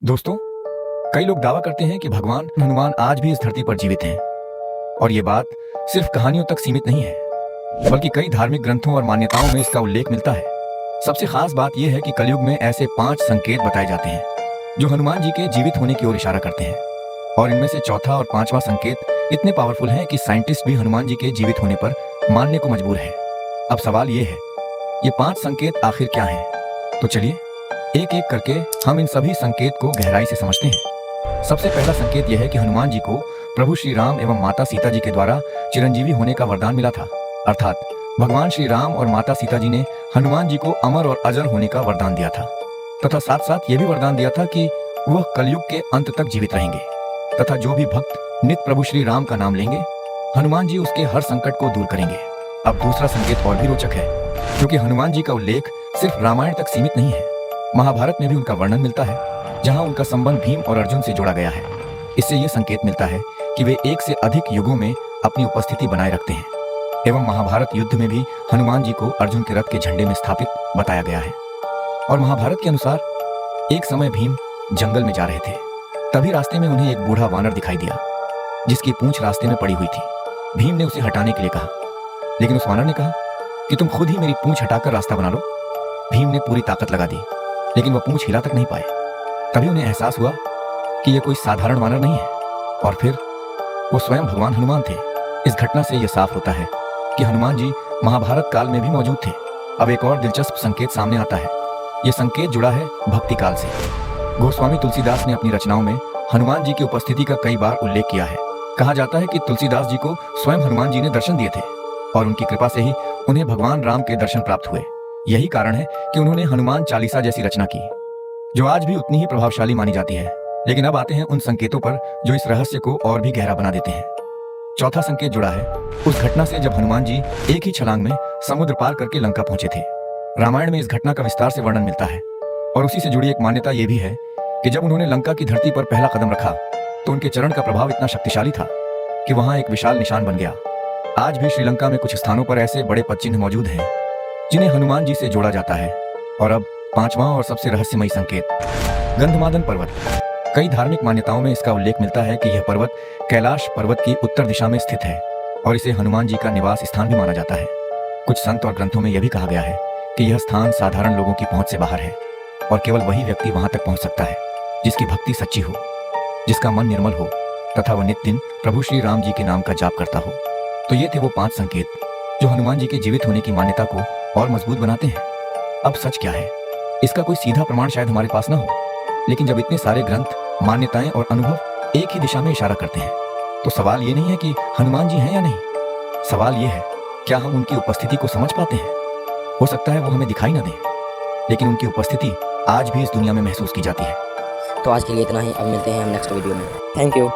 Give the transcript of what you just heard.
दोस्तों, कई लोग दावा करते हैं कि भगवान हनुमान आज भी इस धरती पर जीवित हैं और ये बात सिर्फ कहानियों तक सीमित नहीं है, बल्कि कई धार्मिक ग्रंथों और मान्यताओं में इसका उल्लेख मिलता है। सबसे खास बात यह है कि कलयुग में ऐसे 5 संकेत बताए जाते हैं जो हनुमान जी के जीवित होने की ओर इशारा करते हैं, और इनमें से चौथा और 5वां संकेत इतने पावरफुल हैं कि साइंटिस्ट भी हनुमान जी के जीवित होने पर मानने को मजबूर है। अब सवाल ये है, ये 5 संकेत आखिर क्या हैं? तो चलिए एक एक करके हम इन सभी संकेत को गहराई से समझते हैं। सबसे पहला संकेत यह है कि हनुमान जी को प्रभु श्री राम एवं माता सीता जी के द्वारा चिरंजीवी होने का वरदान मिला था। अर्थात भगवान श्री राम और माता सीता जी ने हनुमान जी को अमर और अजर होने का वरदान दिया था, तथा साथ साथ ये भी वरदान दिया था कि वह कलयुग के अंत तक जीवित रहेंगे, तथा जो भी भक्त नित्य प्रभु श्री राम का नाम लेंगे, हनुमान जी उसके हर संकट को दूर करेंगे। अब दूसरा संकेत और भी रोचक है, क्योंकि हनुमान जी का उल्लेख सिर्फ रामायण तक सीमित नहीं है। महाभारत में भी उनका वर्णन मिलता है, जहां उनका संबंध भीम और अर्जुन से जोड़ा गया है। इससे यह संकेत मिलता है कि वे एक से अधिक युगों में अपनी उपस्थिति बनाए रखते हैं, एवं महाभारत युद्ध में भी हनुमान जी को अर्जुन के रथ के झंडे में स्थापित बताया गया है। और महाभारत के अनुसार एक समय भीम जंगल में जा रहे थे, तभी रास्ते में उन्हें एक बूढ़ा वानर दिखाई दिया, जिसकी पूंछ रास्ते में पड़ी हुई थी। भीम ने उसे हटाने के लिए कहा, लेकिन उस वानर ने कहा कि तुम खुद ही मेरी पूंछ हटाकर रास्ता बना लो। भीम ने पूरी ताकत लगा दी, लेकिन वह पूंछ हिला तक नहीं पाए। तभी उन्हें एहसास हुआ कि यह कोई साधारण वानर नहीं है, और फिर वो स्वयं भगवान हनुमान थे। इस घटना से यह साफ होता है कि हनुमान जी महाभारत काल में भी मौजूद थे। अब एक और दिलचस्प संकेत सामने आता है। यह संकेत जुड़ा है भक्ति काल से। गोस्वामी तुलसीदास ने अपनी रचनाओं में हनुमान जी की उपस्थिति का कई बार उल्लेख किया है। कहा जाता है कि तुलसीदास जी को स्वयं हनुमान जी ने दर्शन दिए थे, और उनकी कृपा से ही उन्हें भगवान राम के दर्शन प्राप्त हुए। यही कारण है कि उन्होंने हनुमान चालीसा जैसी रचना की, जो आज भी उतनी ही प्रभावशाली मानी जाती है। लेकिन अब आते हैं उन संकेतों पर जो इस रहस्य को और भी गहरा बना देते हैं। चौथा संकेत जुड़ा है उस घटना से जब हनुमान जी एक ही छलांग में समुद्र पार करके लंका पहुंचे थे। रामायण में इस घटना का विस्तार से वर्णन मिलता है, और उसी से जुड़ी एक मान्यता यह भी है कि जब उन्होंने लंका की धरती पर पहला कदम रखा, तो उनके चरण का प्रभाव इतना शक्तिशाली था कि वहां एक विशाल निशान बन गया। आज भी श्रीलंका में कुछ स्थानों पर ऐसे बड़े पदचिन्ह मौजूद हैं जिन्हें हनुमान जी से जोड़ा जाता है। और अब 5वां और सबसे रहस्यमयी संकेत, गंधमादन पर्वत। कई धार्मिक मान्यताओं में इसका उल्लेख मिलता है कि यह पर्वत कैलाश पर्वत की उत्तर दिशा में स्थित है, और इसे हनुमान जी का निवास स्थान भी माना जाता है। कुछ संत और ग्रंथों में यह भी कहा गया है कि यह स्थान साधारण लोगों की पहुंच से बाहर है, और केवल वही व्यक्ति वहां तक पहुंच सकता है जिसकी भक्ति सच्ची हो, जिसका मन निर्मल हो, तथा वह नित्य दिन प्रभु श्री राम जी के नाम का जाप करता हो। तो ये थे वो 5 संकेत जो हनुमान जी के जीवित होने की मान्यता को और मजबूत बनाते हैं। अब सच क्या है, इसका कोई सीधा प्रमाण शायद हमारे पास ना हो, लेकिन जब इतने सारे ग्रंथ, मान्यताएं और अनुभव एक ही दिशा में इशारा करते हैं, तो सवाल ये नहीं है कि हनुमान जी हैं या नहीं। सवाल ये है, क्या हम उनकी उपस्थिति को समझ पाते हैं? हो सकता है वो हमें दिखाई ना दें, लेकिन उनकी उपस्थिति आज भी इस दुनिया में महसूस की जाती है। तो आज के लिए इतना ही। अब मिलते हैं हम नेक्स्ट वीडियो में। Thank you.